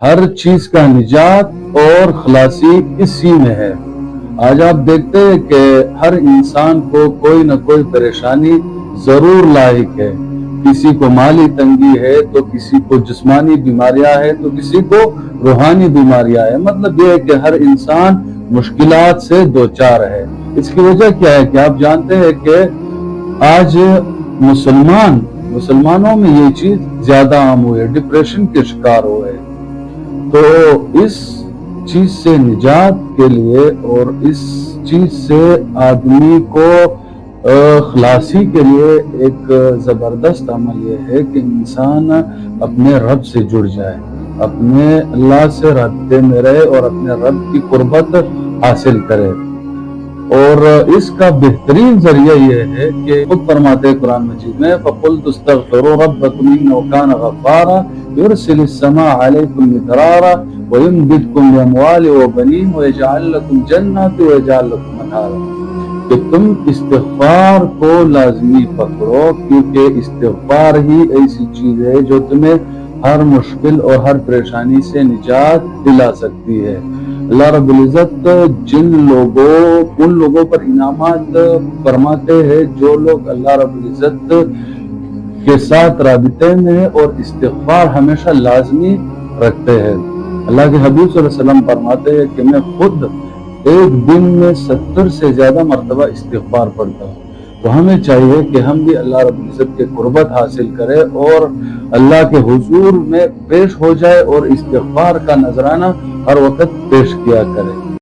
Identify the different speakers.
Speaker 1: ہر چیز کا نجات اور خلاصی اسی میں ہے۔ آج آپ دیکھتے ہیں کہ ہر انسان کو کوئی نہ کوئی پریشانی ضرور لاحق ہے۔ کسی کو مالی تنگی ہے تو کسی کو جسمانی بیماریاں ہے تو کسی کو روحانی بیماریاں ہے۔ مطلب یہ ہے کہ ہر انسان مشکلات سے دوچار ہے۔ اس کی وجہ کیا ہے کہ آپ جانتے ہیں کہ آج مسلمانوں میں یہ چیز زیادہ عام ہوئی ہے، ڈپریشن کے شکار ہوئے۔ تو اس چیز سے نجات کے لیے اور اس چیز سے آدمی کو خلاصی کے لیے ایک زبردست عمل یہ ہے کہ انسان اپنے رب سے جڑ جائے، اپنے اللہ سے رابطے میں رہے اور اپنے رب کی قربت حاصل کرے۔ اور اس کا بہترین ذریعہ یہ ہے کہ خود فرماتے قرآن مجید میں فَقُلْتُ اسْتَغْفِرُوا رَبَّكُمْ إِنَّهُ كَانَ غَفَّارًا يُرْسِلِ السَّمَاءَ عَلَيْكُمْ مِدْرَارًا وَيُمْدِدْكُمْ بِأَمْوَالٍ وَبَنِينَ وَيَجْعَلْ لَكُمْ جَنَّاتٍ وَيَجْعَلْ لَكُمْ أَنْهَارًا، کہ تم استغفار کو لازمی پکڑو، کیونکہ استغفار ہی ایسی چیز ہے جو تمہیں ہر مشکل اور ہر پریشانی سے نجات دلا سکتی ہے۔ اللہ رب العزت ان لوگوں پر انعامات فرماتے ہیں جو لوگ اللہ رب العزت کے ساتھ رابطے میں اور استغفار ہمیشہ لازمی رکھتے ہیں۔ اللہ کے حبیب صلی اللہ علیہ وسلم فرماتے ہیں کہ میں خود ایک دن میں 70 سے زیادہ مرتبہ استغفار پڑھتا ہوں۔ تو ہمیں چاہیے کہ ہم بھی اللہ رب العزت کے قربت حاصل کریں اور اللہ کے حضور میں پیش ہو جائے اور استغفار کا نذرانہ ہر وقت پیش کیا کرے۔